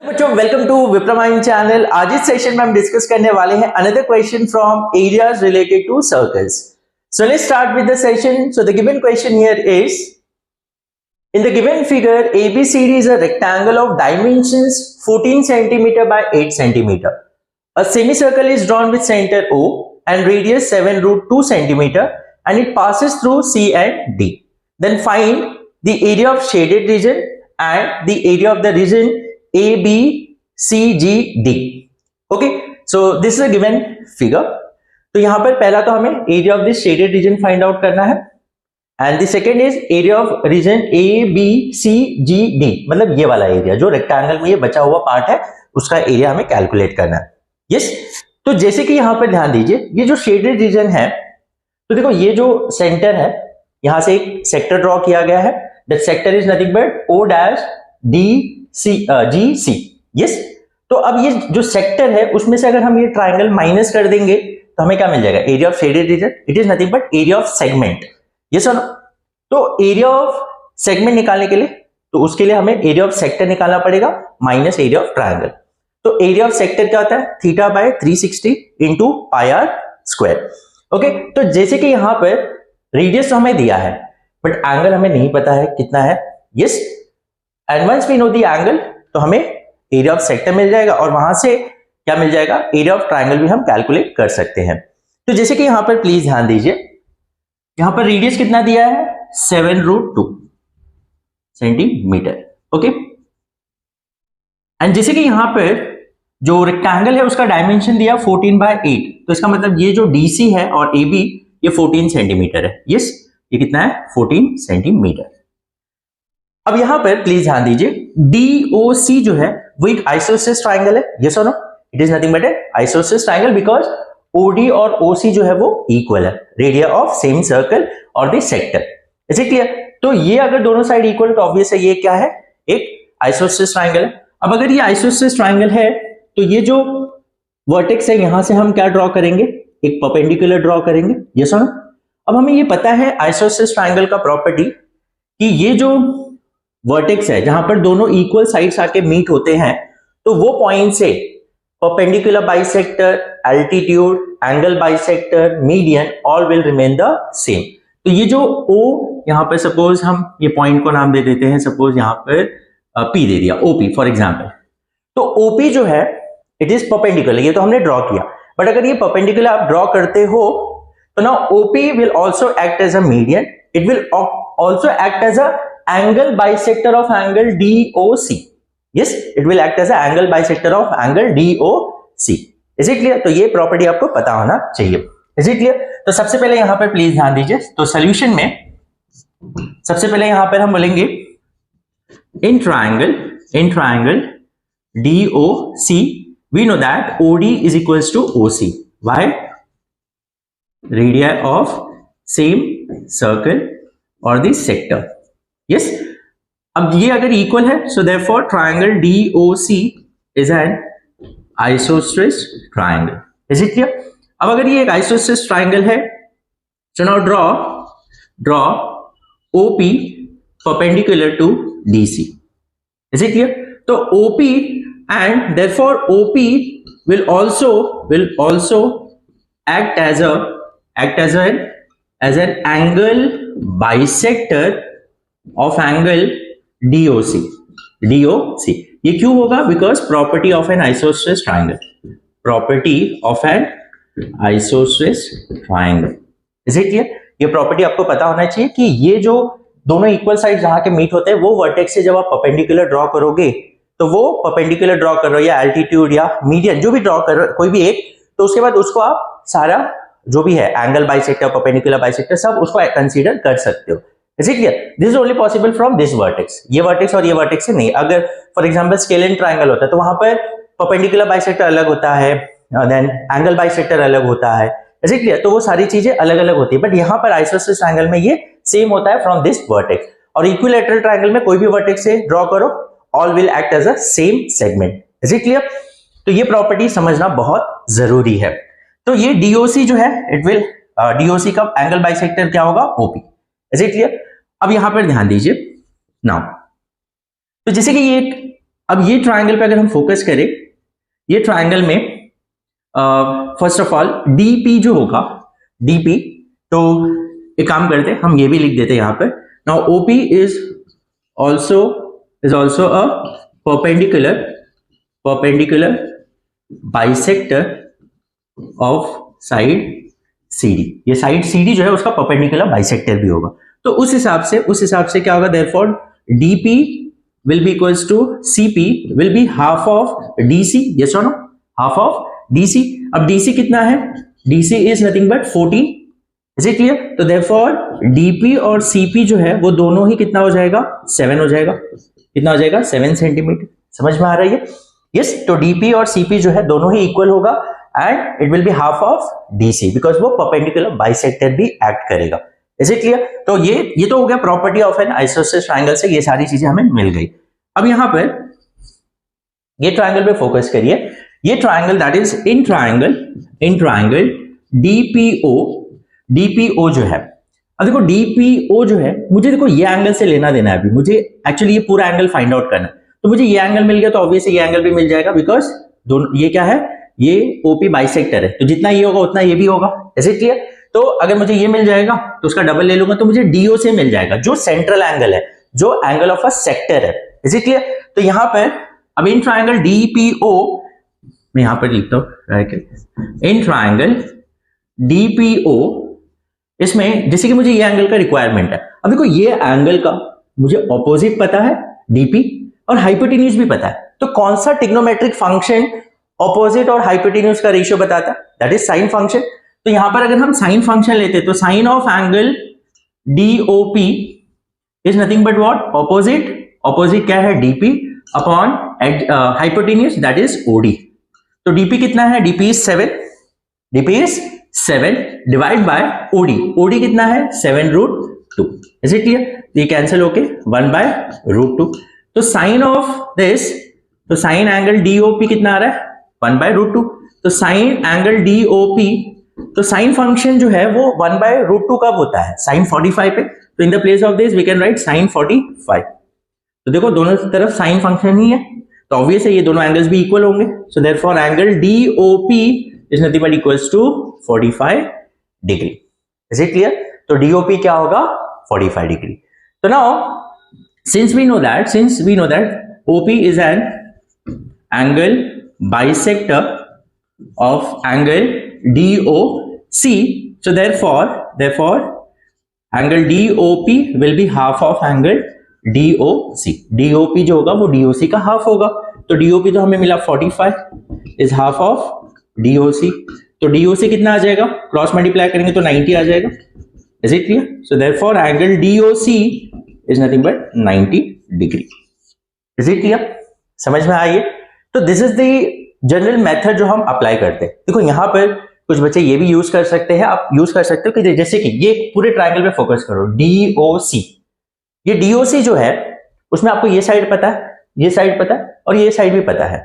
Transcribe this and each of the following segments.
बच्चों welcome to विप्रमाइंड channel. आज इस सेशन में हम डिस्कस करने वाले हैं another question from areas related to circles. So let's start with the session. So the given question here is, in the given figure ABCD is a rectangle of dimensions 14 centimeter by 8 centimeter. A semicircle is drawn with center O and radius 7√2 centimeter and it passes through C and D. Then find the area of shaded region and the area of the region A, B, C, G, D. Okay, so this is a given figure. तो यहाँ पर पहला तो हमें area of this shaded region find out करना है and the second is area of region A, B, C, G, D. मतलब ये वाला एरिया जो रेक्टेंगल में ये बचा हुआ पार्ट है उसका एरिया हमें कैलकुलेट करना है। यस, तो जैसे कि यहाँ पर ध्यान दीजिए, ये जो शेडेड रीजन है, तो देखो ये जो सेंटर है यहां से एक सेक्टर ड्रॉ किया गया है। That sector is nothing but O dash D C G C। Yes, तो अब ये जो सेक्टर है उसमें से अगर हम ये ट्राइंगल माइनस कर देंगे तो हमें क्या मिल जाएगा? Area of shaded reason it is nothing but area of segment. ये सुनो, तो एरिया ऑफ सेगमेंट निकालने के लिए तो उसके लिए हमें एरिया ऑफ सेक्टर निकालना पड़ेगा माइनस एरिया ऑफ ट्राइंगल। तो एरिया ऑफ सेक्टर क्या होता है? Theta by 360 into pi r square. Okay, तो जैसे कि यहां पर रेडियस तो हमें दिया है बट एंगल हमें नहीं पता है कितना है। Yes, and once we know the angle तो हमें एरिया ऑफ सेक्टर मिल जाएगा और वहां से क्या मिल जाएगा? एरिया ऑफ ट्राइंगल भी हम कैलकुलेट कर सकते हैं। तो जैसे कि यहां पर प्लीज ध्यान दीजिए, यहां पर रेडियस कितना दिया है? 7√2 सेंटीमीटर। ओके, एंड जैसे कि यहां पर जो रेक्टेंगल है उसका डायमेंशन दिया 14/8, तो इसका मतलब ये जो DC है और AB ये 14 सेंटीमीटर है। यस, ये कितना है? 14 सेंटीमीटर। अब यहां पर प्लीज ध्यान दीजिए, DOC जो है वो एक आइसोसेलेस ट्राइंगल है। यस और no? It is nothing but a isosceles triangle because OD और OC जो है वो इक्वल है, रेडिया ऑफ सेम सर्कल और the sector. Is it clear? तो ये अगर दोनों साइड इक्वल तो ऑब्वियस है ये क्या है? एक आइसोसेलेस ट्राइंगल है। अब अगर ये आइसोसेलेस ट्राइंगल है तो ये जो वर्टेक्स है यहां से हम क्या ड्रॉ करेंगे? एक परपेंडिकुलर ड्रॉ करेंगे। यस और नो? अब हमें ये पता है आइसोसेलेस ट्राइंगल का प्रॉपर्टी कि ये जो वर्टेक्स है जहां पर दोनों इक्वल साइड्स आके मीट होते हैं तो वो पॉइंट से perpendicular bisector, altitude, angle bisector, median all will remain the same. तो ये जो O यहां पर सपोज हम ये पॉइंट को नाम दे देते हैं, सपोज यहां पर P दे दिया, OP फॉर एग्जांपल। तो OP जो है इट इज परपेंडिकुलर, ये तो हमने ड्रॉ किया, बट अगर ये परपेंडिकुलर आप ड्रॉ करते हो तो ना OP will also act as a median, it will also act as a angle bisector of angle DOC. Yes, it will act as an angle bisector of angle DOC. Is it clear? तो ये property आपको पता होना चाहिए। Is it clear? तो सबसे पहले यहां पर प्लीज ध्यान दीजिए, तो सॉल्यूशन में सबसे पहले यहां पर हम बोलेंगे in triangle DOC we know that OD is equals to OC. Why? Radii of same circle or the sector. यस, अब ये अगर इक्वल है so therefore triangle DOC is an isosceles triangle. Is it clear? अब अगर ये एक isosceles triangle है so now draw OP perpendicular to DC। Is it clear? तो OP and therefore OP will also act as an angle bisector of angle DOC। ये क्यों होगा? Because property of N isosceles triangle, is it clear? ये property आपको पता होना चाहिए कि ये जो दोनों इक्वल साइड जहां के मीट होते हैं वो वर्टेक्स से जब आप परपेंडिकुलर ड्रॉ करोगे तो वो परपेंडिकुलर ड्रॉ कर रहे हो या एल्टीट्यूड या मीडियन जो भी ड्रॉ कर रहे हो कोई भी एक, तो उसके बाद उसको आप सारा जो भी है एंगल बाइसेक्टर, परपेंडिकुलर बाइसेक्टर सब उसको कंसीडर कर सकते हो। Is it clear? This is only possible from this vertex. ये vertex और ये vertex से नहीं। अगर फॉर एग्जांपल स्केलेन ट्रायंगल होता है तो वहां पर परपेंडिकुलर बाइसेक्टर अलग होता है, देन एंगल बाइसेक्टर अलग होता है। Is it clear? तो वो सारी चीजें अलग अलग होती है, बट यहाँ पर आइसोसेलेस ट्रायंगल में ये सेम होता है फ्रॉम दिस वर्टेक्स। और इक्विलैटरल ट्रायंगल में कोई भी वर्टेक्स से ड्रॉ करो, all will act as a same segment. Is it clear? तो ये प्रॉपर्टी समझना बहुत जरूरी है। तो ये DOC जो है इट विल DOC का एंगल बाइसेक्टर क्या होगा? OP। Is it clear? अब यहां पर ध्यान दीजिए नाउ, तो जैसे कि ये एक अब ये ट्राइंगल पे अगर हम फोकस करें, ये ट्राइंगल में फर्स्ट ऑफ ऑल डीपी जो होगा, डीपी, तो एक काम करते हैं, हम ये भी लिख देते हैं यहाँ पर. Now OP is also a perpendicular bisector of side CD. ये साइड CD जो है उसका परपेंडिकुलर बाइसेक्टर भी होगा. तो उस हिसाब से क्या होगा, therefore DP will be equals to CP will be half of DC. yes or no? half of DC. अब DC कितना है? DC is nothing but 14. Is it clear? तो देयरफॉर DP और CP जो है वो दोनों ही कितना हो जाएगा, 7 हो जाएगा. कितना हो जाएगा, 7 सेंटीमीटर. समझ में आ रहा है ये? यस. तो डीपी और सीपी जो है दोनों ही इक्वल होगा and it will be half of DC because वो परपेंडिकुलर बाइसेक्टर भी एक्ट करेगा. Is it clear? तो ये तो हो गया property of N isosceles triangle से, ये सारी चीजें हमें मिल गई. अब यहां पर ये ट्रायंगल पे फोकस करिए. ये triangle that is in triangle DPO जो है. अब देखो डीपीओ जो है, मुझे देखो ये एंगल से लेना देना है. अभी मुझे एक्चुअली ये पूरा एंगल फाइंड आउट करना है. तो मुझे ये एंगल मिल गया तो ऑब्वियसली ये एंगल भी मिल जाएगा बिकॉज दोनों, ये क्या है, ये ओपी बाइसेक्टर है. तो जितना ये होगा उतना ये भी होगा. Is it clear? तो अगर मुझे ये मिल जाएगा तो उसका डबल ले लूंगा तो मुझे डीओ से मिल जाएगा जो सेंट्रल एंगल है, जो एंगल ऑफ अ सेक्टर है. Is it clear? तो यहां पर अब इन ट्रायंगल डीपीओ, मैं यहां पर लिखता हूं इन ट्रायंगल डीपीओ, इसमें जैसे कि मुझे ये एंगल का रिक्वायरमेंट है. अब देखो ये एंगल का मुझे ऑपोजिट पता है डीपी और हाइपोटेन्यूज भी पता है. तो कौन सा ट्रिग्नोमेट्रिक फंक्शन ऑपोजिट और हाइपोटेन्यूज का रेशियो बताता है? That is sine function. तो यहां पर अगर हम साइन फंक्शन लेते तो sine of angle DOP is nothing but what, opposite क्या है, DP upon hypotenuse that is OD. तो डीपी कितना है, DP is 7 divide by OD कितना है, 7√2. Is it clear? ये कैंसिल होके 1/√2. तो साइन ऑफ दिस, तो साइन एंगल डीओपी कितना आ रहा है, 1/√2. तो साइन एंगल डीओपी, तो साइन फंक्शन जो है वो 1/√2 कब होता है, साइन 45 पे. तो in the place of this we can write sine 45. तो देखो दोनों तरफ साइन फंक्शन ही है तो ऑब्वियस है ये दोनों एंगल्स भी इक्वल होंगे. So therefore angle DOP is nothing but equals to 45 degree. Is it clear? तो डीओपी क्या होगा, 45 डिग्री. तो now since we know that OP is an angle bisector of angle DOC, so therefore angle DOP will be half of angle DOC. DOP जो होगा वो DOC का half होगा. तो DOP तो हमें मिला 45 is half of DOC. तो DOC कितना आ जाएगा, क्रॉस मल्टीप्लाई करेंगे तो 90 आ जाएगा. Is it clear? So therefore angle DOC is nothing but 90 degree. Is it clear? समझ में आइए. तो this is the general method जो हम अप्लाई करते हैं. देखो यहां पर कुछ बच्चे ये भी यूज कर सकते हैं, आप यूज कर सकते हो कि जैसे कि ये पूरे ट्रायंगल पे फोकस करो, डीओसी. ये डीओसी जो है उसमें आपको ये साइड पता है, ये साइड पता है और ये साइड भी पता है.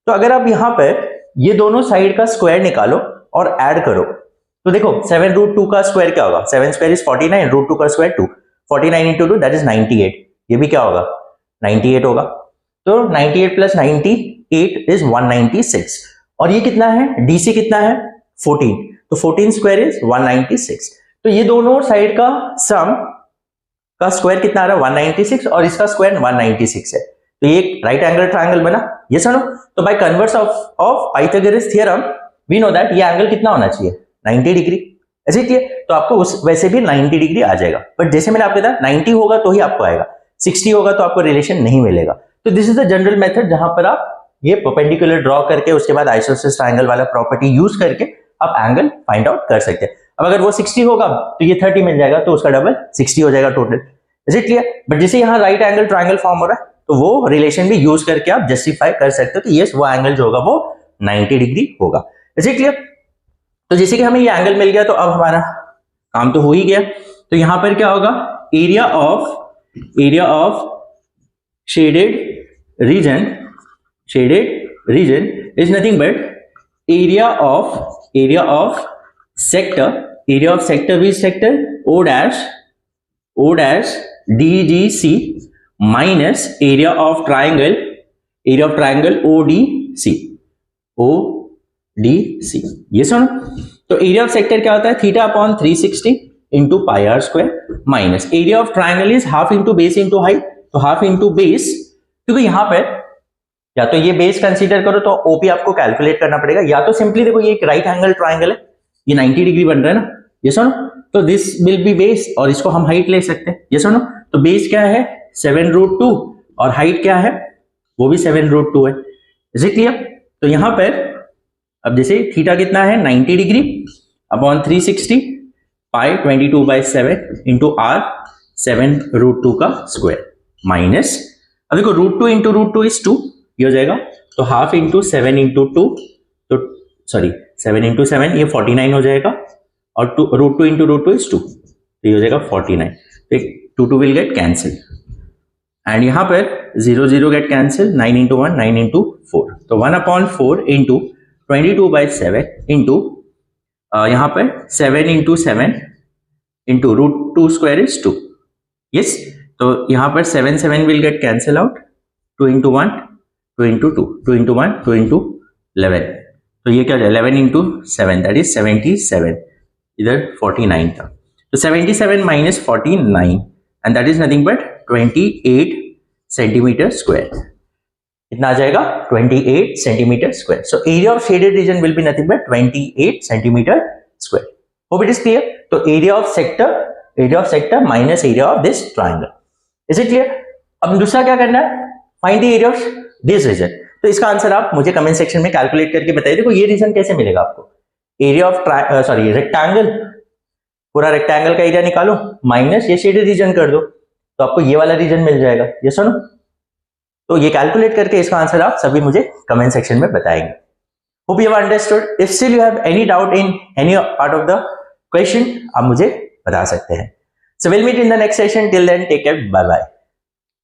तो अगर आप यहां पर ये दोनों साइड का स्क्वायर निकालो और ऐड करो तो देखो 7√2 का स्क्वायर क्या होगा, 7 स्क्वायर इज 49, √2 का स्क्वायर 2, 49 into 2 that is 98. ये भी क्या होगा, 98 होगा. तो 98 plus 98 is 196. और ये कितना है, डीसी कितना है, 14. तो 14 स्क्वायर इज 196. तो ये दोनों साइड का सम का स्क्वायर कितना आ रहा है, 196 और इसका स्क्वायर 196 है. तो ये एक राइट एंगल ट्रायंगल बना. ये सुनो, तो by converse of Pythagoras theorem we know that ये एंगल कितना होना चाहिए, 90 डिग्री. ऐसे क्लियर? तो आपको उस वैसे भी 90 डिग्री आ जाएगा. बट जैसे मैंने आपको बताया 90 होगा तो ही आपको आएगा, 60 होगा तो आपको रिलेशन नहीं मिलेगा. तो this is the general method जहां पर आप ये परपेंडिकुलर ड्रॉ करके उसके बाद आइसोसेलेस ट्रायंगल वाला प्रॉपर्टी यूज करके आप एंगल फाइंड आउट कर सकते हैं. अब अगर वो 60 होगा तो ये 30 मिल जाएगा तो उसका डबल 60 हो जाएगा total. Is it clear? But जैसे यहाँ राइट एंगल ट्रायंगल फॉर्म हो रहा है तो वो रिलेशन भी यूज करके आप जस्टिफाई कर सकते हो कि यस वो एंगल जो होगा वो 90 डिग्री होगा. Is it clear? तो जैसे कि हमें ये एंगल मिल गया तो अब हमारा काम तो हो ही गया. तो यहां पर क्या होगा, area of shaded reason is nothing but area of sector which sector O dash DGC minus area of triangle area of triangle ODC, ODC, ये सुनो। तो एरिया ऑफ सेक्टर क्या होता है, theta upon 360 into pi r square minus area of triangle is half into base into height, तो half into base, क्योंकि यहां पर या तो ये बेस कंसीडर करो तो ओपी आपको कैलकुलेट करना पड़ेगा, या तो सिंपली देखो ये एक राइट एंगल ट्राइंगल है, ये 90 डिग्री बन रहा है ना, ये सुनो, तो दिस विल बी बेस और इसको हम हाइट ले सकते हैं, ये सुनो। तो बेस क्या है 7√2 और हाइट क्या है वो भी 7√2 है, इज इट क्लियर। तो यहां पर अब जैसे थीटा कितना है 90 degree upon 360 pi 22/7 into r 7√2 का स्क्वायर माइनस, अब देखो √2 इंटू √2 इज 2, ये हो जाएगा, तो हाफ इंटू 7 इंटू 2, तो सॉरी 7 इंटू 7 ये 49 हो जाएगा, और √2 इंटू √2 इज 2, तो ये हो जाएगा 49, तो 2 विल गेट कैंसिल एंड यहाँ पर 0 0 गेट कैंसिल, 9 इंटू 1 9 इंटू 4, तो 1/4 इंटू 22/7 इंटू यहाँ पर 7 into 7 into √2 square is 2, yes, तो यहाँ पर 7 7 will get cancel out, 2 into 1 2 into 2 2 into 1 2 into 11, तो ये क्या हो जाए 11 इंटू 7 दैट इज 77, इधर 49 था, तो 77 minus 49 and that is nothing but 28 centimetre square, कितना आ जाएगा 28 centimetre square. So area of shaded region will be nothing but 28 centimetre square, hope it is clear. तो area of sector minus area of this triangle, is it clear. अब दूसरा क्या करना है, find the area of this region, तो इसका answer आप मुझे कमेंट सेक्शन में कैलकुलेट करके बताइए। देखो ये रीजन कैसे मिलेगा आपको, एरिया ऑफ रेक्टेंगल, पूरा रेक्टेंगल का एरिया निकालो माइनस ये शेडेड रीजन कर दो, तो आपको ये वाला रीजन मिल जाएगा, ये सुनो। तो ये कैलकुलेट करके इसका आंसर आप सभी मुझे कमेंट सेक्शन में बताएंगे। Hope you have understood. If still you have any doubt in any part of the question, आप मुझे बता सकते हैं। So will meet in the next session, till then take care, bye bye.